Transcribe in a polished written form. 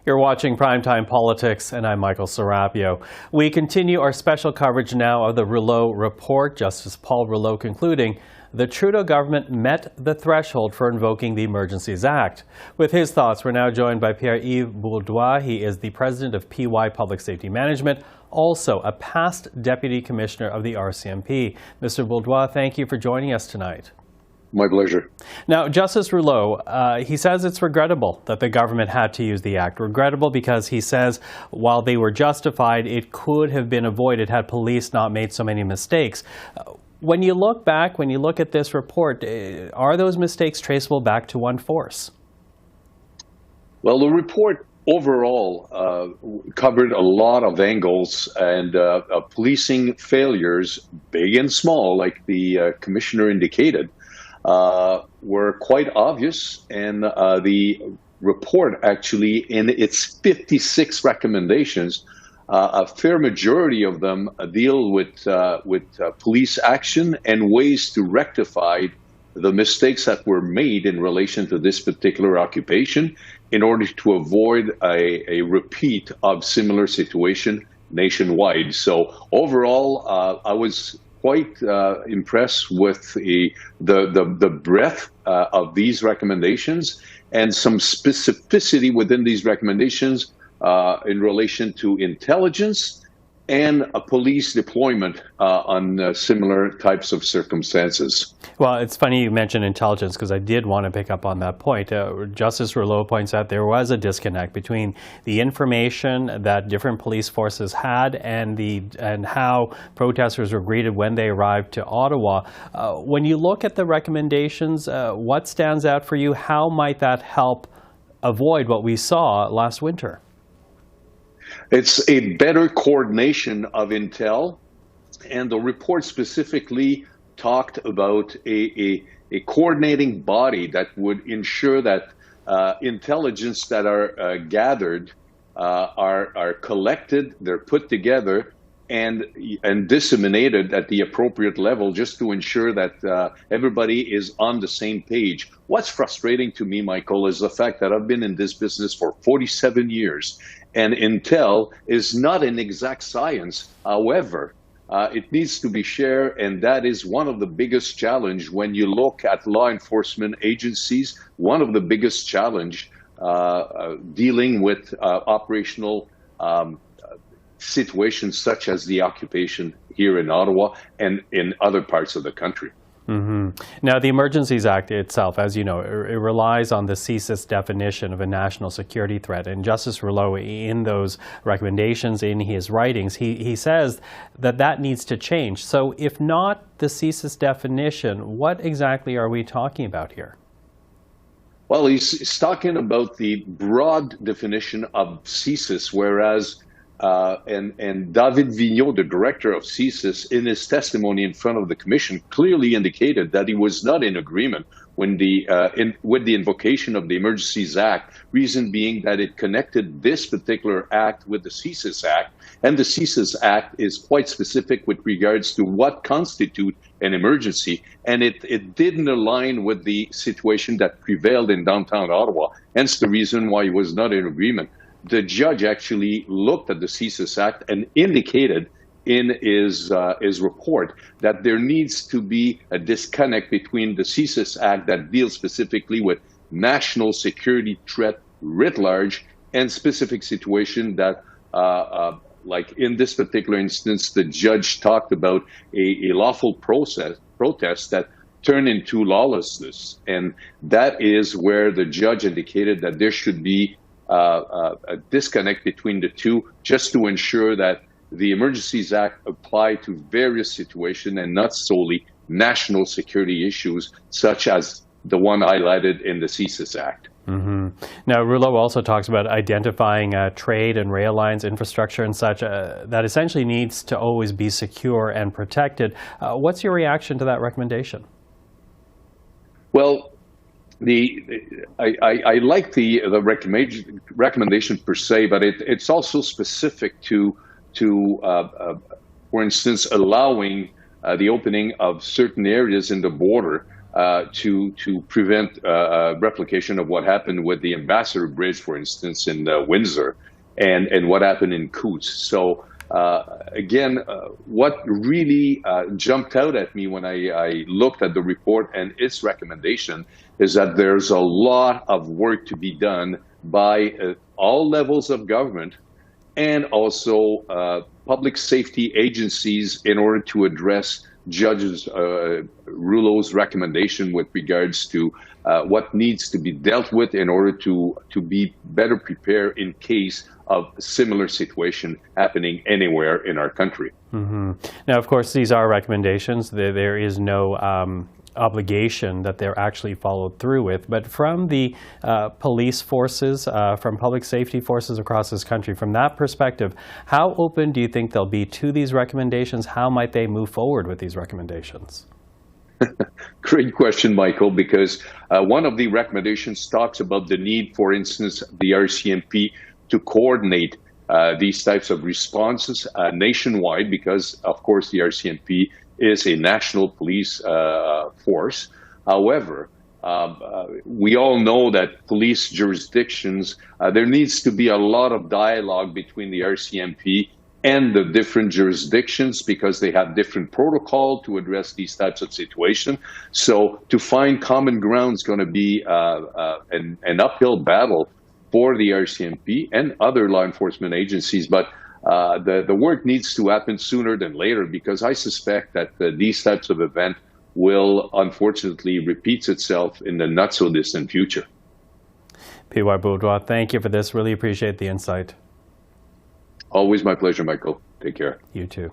You're watching Primetime Politics, and I'm Michael Serapio. We continue our special coverage now of the Rouleau report. Justice Paul Rouleau concluding the Trudeau government met the threshold for invoking the Emergencies Act. With his thoughts, we're now joined by Pierre-Yves Bourduas. He is the president of PY Public Safety Management, also a past deputy commissioner of the RCMP. Mr. Bourduas, thank you for joining us tonight. My pleasure. Now, Justice Rouleau, he says it's regrettable that the government had to use the act. Regrettable because he says while they were justified, it could have been avoided had police not made so many mistakes. When you look back, when you look at this report, are those mistakes traceable back to one force? Well, the report overall covered a lot of angles and policing failures, big and small, like the commissioner indicated, were quite obvious, and the report actually, in its 56 recommendations, a fair majority of them deal with police action and ways to rectify the mistakes that were made in relation to this particular occupation in order to avoid a repeat of similar situation nationwide. So overall, I was quite impressed with the breadth of these recommendations and some specificity within these recommendations in relation to intelligence and a police deployment on similar types of circumstances. Well, it's funny you mentioned intelligence because I did want to pick up on that point. Justice Rouleau points out there was a disconnect between the information that different police forces had and how protesters were greeted when they arrived to Ottawa. When you look at the recommendations, what stands out for you? How might that help avoid what we saw last winter? It's a better coordination of intel, and the report specifically talked about a coordinating body that would ensure that intelligence that are gathered are collected, they're put together, and disseminated at the appropriate level, just to ensure that everybody is on the same page. What's frustrating to me, Michael, is the fact that I've been in this business for 47 years, and intel is not an exact science. However, it needs to be shared, and that is one of the biggest challenge when you look at law enforcement agencies. One of the biggest challenge dealing with operational situations such as the occupation here in Ottawa and in other parts of the country. Mm-hmm. Now, the Emergencies Act itself, as you know, it relies on the CSIS definition of a national security threat. And Justice Rouleau, in those recommendations, in his writings, he says that needs to change. So if not the CSIS definition, what exactly are we talking about here? Well, he's talking about the broad definition of CSIS, whereas and David Vigneault, the director of CSIS, in his testimony in front of the commission, clearly indicated that he was not in agreement when with the invocation of the Emergencies Act, reason being that it connected this particular act with the CSIS Act, and the CSIS Act is quite specific with regards to what constitutes an emergency, and it didn't align with the situation that prevailed in downtown Ottawa, hence the reason why he was not in agreement. The judge actually looked at the CSIS Act and indicated in his report that there needs to be a disconnect between the CSIS Act that deals specifically with national security threat writ large and specific situation that, like in this particular instance, the judge talked about a lawful protest that turned into lawlessness. And that is where the judge indicated that there should be a disconnect between the two, just to ensure that the Emergencies Act apply to various situations and not solely national security issues, such as the one highlighted in the CSIS Act. Mm-hmm. Now, Rouleau also talks about identifying trade and rail lines, infrastructure and such, that essentially needs to always be secure and protected. What's your reaction to that recommendation? Well, I like the recommendation per se, but it's also specific to for instance, allowing the opening of certain areas in the border to prevent replication of what happened with the Ambassador Bridge, for instance, in Windsor, and what happened in Coutts. So again, what really jumped out at me when I looked at the report and its recommendation is that there's a lot of work to be done by all levels of government and also public safety agencies in order to address Judge Rouleau's recommendation with regards to what needs to be dealt with in order to be better prepared in case of a similar situation happening anywhere in our country. Mm-hmm. Now, of course, these are recommendations. There is no obligation that they're actually followed through with. But from the police forces, from public safety forces across this country, from that perspective, how open do you think they'll be to these recommendations? How might they move forward with these recommendations? Great question, Michael, because one of the recommendations talks about the need, for instance, the RCMP to coordinate these types of responses nationwide, because, of course, the RCMP is a national police force. However, we all know that police jurisdictions, there needs to be a lot of dialogue between the RCMP and the different jurisdictions because they have different protocol to address these types of situations. So to find common ground is going to be an uphill battle for the RCMP and other law enforcement agencies. But the work needs to happen sooner than later because I suspect that these types of events will unfortunately repeat itself in the not so distant future. Pierre-Yves Bourduas, thank you for this. Really appreciate the insight. Always my pleasure, Michael. Take care. You too.